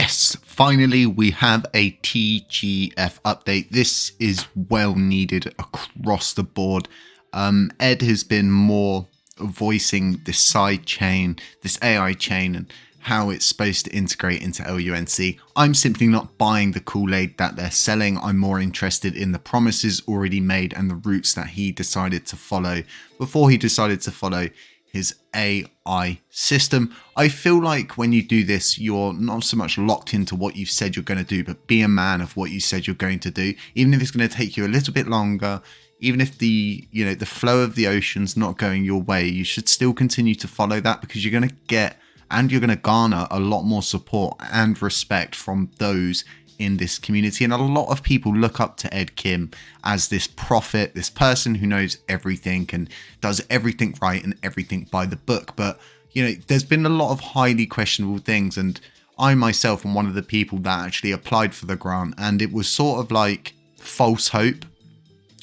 Yes, finally we have a TGF update. This is well needed across the board. Ed has been more voicing this side chain, this AI chain, and how it's supposed to integrate into LUNC. I'm simply not buying the Kool-Aid that they're selling. I'm more interested in the promises already made and the routes that he decided to follow before he decided to follow his AI system. I feel like when you do this, you're not so much locked into what you've said you're going to do, but be a man of what you said you're going to do. Even if it's going to take you a little bit longer, even if the flow of the ocean's not going your way, you should still continue to follow that, because you're going to get and you're going to garner a lot more support and respect from those in this community. And a lot of people look up to Ed Kim as this prophet, this person who knows everything and does everything right and everything by the book. But, there's been a lot of highly questionable things. And I myself am one of the people that actually applied for the grant, and it was sort of like false hope.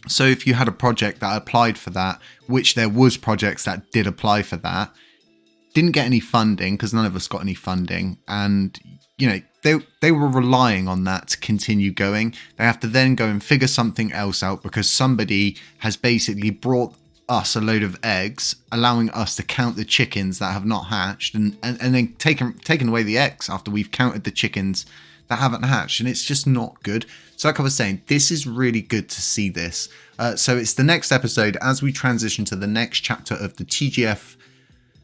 So if you had a project that applied for that, which there was projects that did apply for that, didn't get any funding, because none of us got any funding, and they were relying on that to continue going. They have to then go and figure something else out, because somebody has basically brought us a load of eggs, allowing us to count the chickens that have not hatched, and then taken away the eggs after we've counted the chickens that haven't hatched, and it's just not good. So like I was saying, this is really good to see this. So it's the next episode as we transition to the next chapter of the TGF.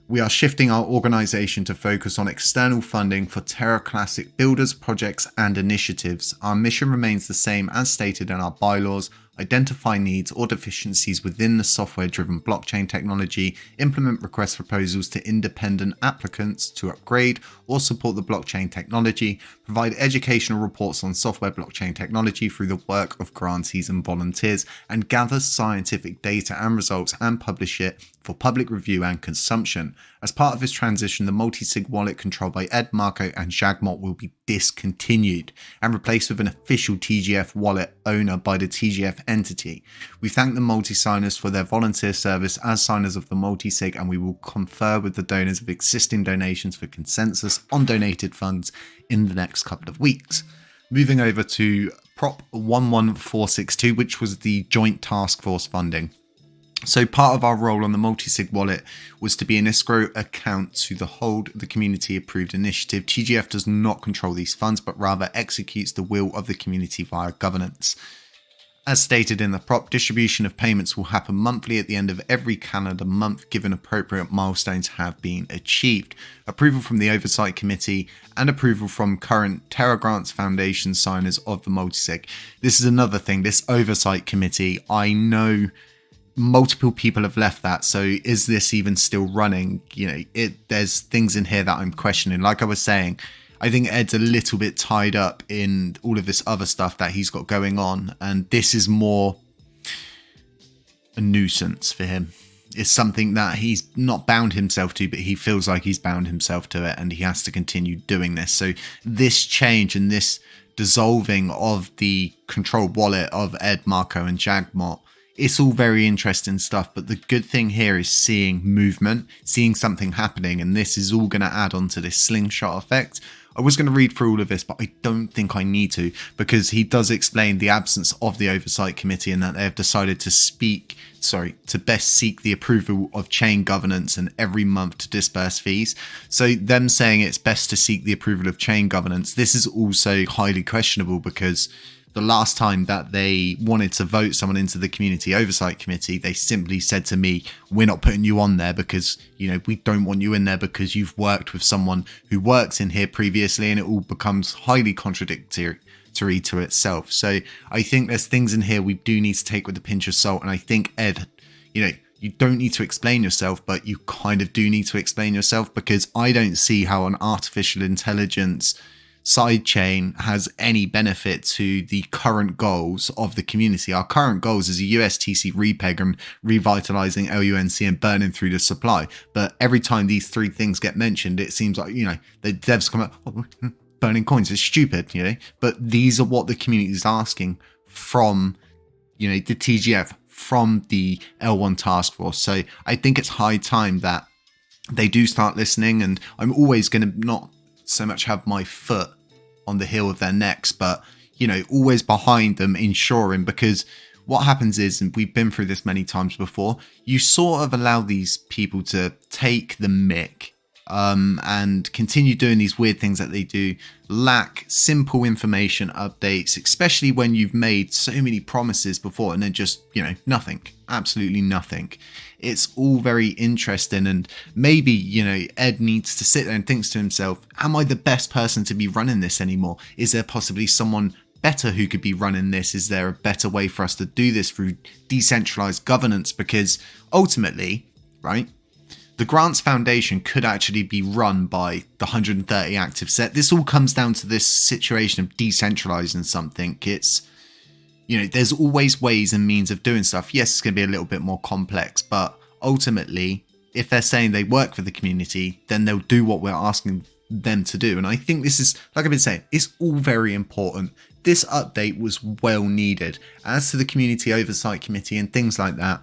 We are shifting our organization to focus on external funding for Terra Classic builders, projects, and initiatives. Our mission remains the same as stated in our bylaws: identify needs or deficiencies within the software-driven blockchain technology, implement request proposals to independent applicants to upgrade or support the blockchain technology, provide educational reports on software blockchain technology through the work of grantees and volunteers, and gather scientific data and results and publish it for public review and consumption. As part of this transition, the multi-sig wallet controlled by Ed, Marco, and Jagmot will be discontinued and replaced with an official TGF wallet owner by the TGF entity. We thank the multi-signers for their volunteer service as signers of the multi-sig, and we will confer with the donors of existing donations for consensus on donated funds in the next couple of weeks. Moving over to Prop 11462, which was the joint task force funding. So part of our role on the multi-sig wallet was to be an escrow account to hold the community approved initiative. TGF does not control these funds, but rather executes the will of the community via governance. As stated in the prop, distribution of payments will happen monthly at the end of every calendar month, given appropriate milestones have been achieved. Approval from the Oversight Committee and approval from current Terra Grants Foundation signers of the multi-sig. This is another thing, this Oversight Committee, I know multiple people have left that, so is this even still running? There's things in here that I'm questioning. Like I was saying, I think Ed's a little bit tied up in all of this other stuff that he's got going on, and this is more a nuisance for him. It's something that he's not bound himself to, but he feels like he's bound himself to it, and he has to continue doing this. So this change and this dissolving of the controlled wallet of Ed, Marco, and Jagmot, it's all very interesting stuff, but the good thing here is seeing movement, seeing something happening, and this is all going to add on to this slingshot effect. I was going to read through all of this, but I don't think I need to, because he does explain the absence of the Oversight Committee and that they have decided to best seek the approval of chain governance and every month to disperse fees. So them saying it's best to seek the approval of chain governance, this is also highly questionable, because the last time that they wanted to vote someone into the Community Oversight Committee, they simply said to me, we're not putting you on there because, we don't want you in there because you've worked with someone who works in here previously, and it all becomes highly contradictory to itself. So I think there's things in here we do need to take with a pinch of salt. And I think, Ed, you don't need to explain yourself, but you kind of do need to explain yourself, because I don't see how an artificial intelligence sidechain has any benefit to the current goals of the community. Our current goals is a USTC repeg and revitalizing LUNC and burning through the supply. But every time these three things get mentioned, it seems like, the devs come up, burning coins is stupid, but these are what the community is asking from, the TGF, from the L1 task force. So I think it's high time that they do start listening, and I'm always going to not so much have my foot on the heel of their necks, but, you know, always behind them, ensuring, because what happens is, and we've been through this many times before, you sort of allow these people to take the mick and continue doing these weird things that they do, lack simple information updates, especially when you've made so many promises before and then just, you know, nothing, absolutely nothing. It's all very interesting, and maybe, you know, Ed needs to sit there and thinks to himself, am I the best person to be running this anymore? Is there possibly someone better who could be running this? Is there a better way for us to do this through decentralized governance? Because ultimately, right, the Grants Foundation could actually be run by the 130 active set. This all comes down to this situation of decentralizing something. It's, you know, there's always ways and means of doing stuff. Yes, it's going to be a little bit more complex, but ultimately, if they're saying they work for the community, then they'll do what we're asking them to do. And I think this is, like I've been saying, it's all very important. This update was well needed. As to the Community Oversight Committee and things like that,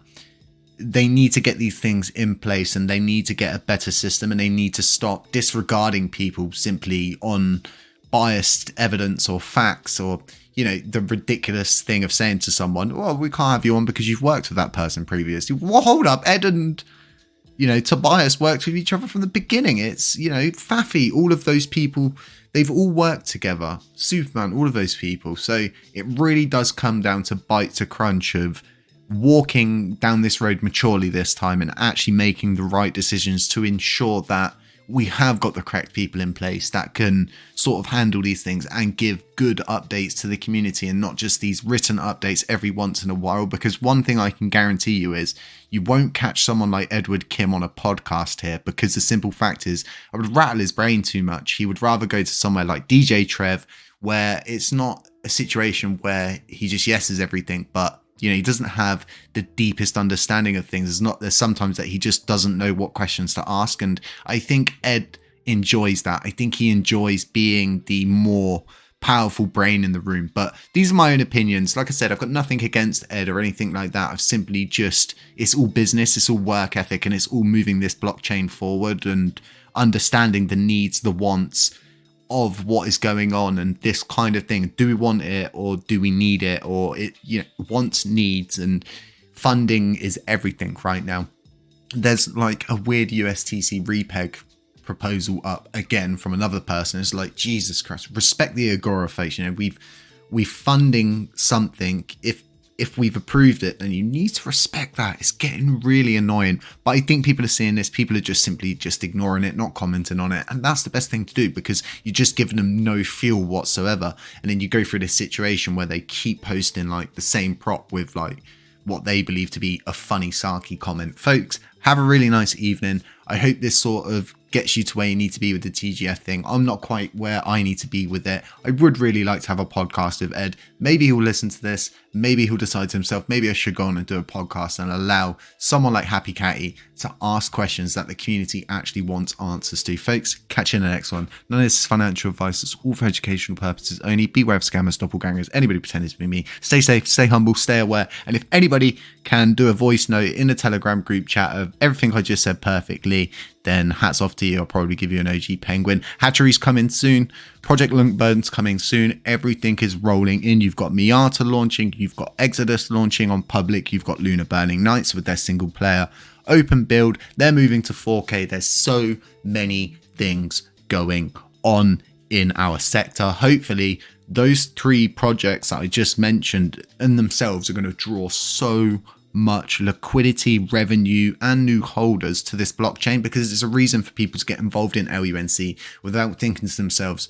they need to get these things in place, and they need to get a better system, and they need to stop disregarding people simply on biased evidence or facts, or, you know, the ridiculous thing of saying to someone, well, we can't have you on because you've worked with that person previously. Well, hold up, Ed and, you know, Tobias worked with each other from the beginning. It's, you know, Faffy, all of those people, they've all worked together. Superman, all of those people. So it really does come down to bite to crunch of walking down this road maturely this time and actually making the right decisions to ensure that we have got the correct people in place that can sort of handle these things and give good updates to the community, and not just these written updates every once in a while. Because one thing I can guarantee you is you won't catch someone like Edward Kim on a podcast here, because the simple fact is I would rattle his brain too much. He would rather go to somewhere like DJ Trev, where it's not a situation where he just yeses everything, but, you know, he doesn't have the deepest understanding of things. There's sometimes that he just doesn't know what questions to ask. And I think Ed enjoys that. I think he enjoys being the more powerful brain in the room. But these are my own opinions. Like I said, I've got nothing against Ed or anything like that. I've simply just, it's all business, it's all work ethic, and it's all moving this blockchain forward and understanding the needs, the wants of what is going on and this kind of thing. Do we want it, or do we need it? Or it, you know, wants, needs, and funding is everything right now. There's like a weird USTC repeg proposal up again from another person. It's like, Jesus Christ, respect the Agora face. You know, we've funding something. If we've approved it, then you need to respect that. It's getting really annoying. But I think people are seeing this. People are just simply just ignoring it, not commenting on it. And that's the best thing to do, because you're just giving them no fuel whatsoever. And then you go through this situation where they keep posting like the same prop with like what they believe to be a funny, sarky comment. Folks, have a really nice evening. I hope this sort of gets you to where you need to be with the TGF thing. I'm not quite where I need to be with it. I would really like to have a podcast with Ed. Maybe he'll listen to this. Maybe he'll decide to himself, maybe I should go on and do a podcast and allow someone like Happy Catty to ask questions that the community actually wants answers to. Folks, catch you in the next one. None of this is financial advice. It's all for educational purposes only. Beware of scammers, doppelgangers, anybody pretending to be me. Stay safe, stay humble, stay aware. And if anybody can do a voice note in the Telegram group chat of everything I just said perfectly, then hats off to you. I'll probably give you an OG penguin. Hatchery's coming soon. Project LUNC Burn's coming soon. Everything is rolling in. You've got Miata launching. You've got Exodus launching on public. You've got Lunar Burning Nights with their single player open build. They're moving to 4K. There's so many things going on in our sector. Hopefully, those three projects that I just mentioned in themselves are going to draw so much liquidity, revenue, and new holders to this blockchain, because it's a reason for people to get involved in LUNC without thinking to themselves,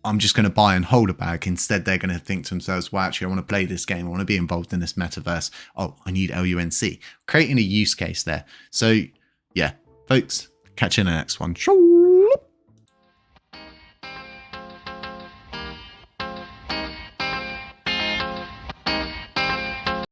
I'm just going to buy and hold a bag. Instead, they're going to think to themselves, well, actually, I want to play this game. I want to be involved in this metaverse. Oh, I need LUNC. Creating a use case there. So, yeah, folks, catch you in the next one.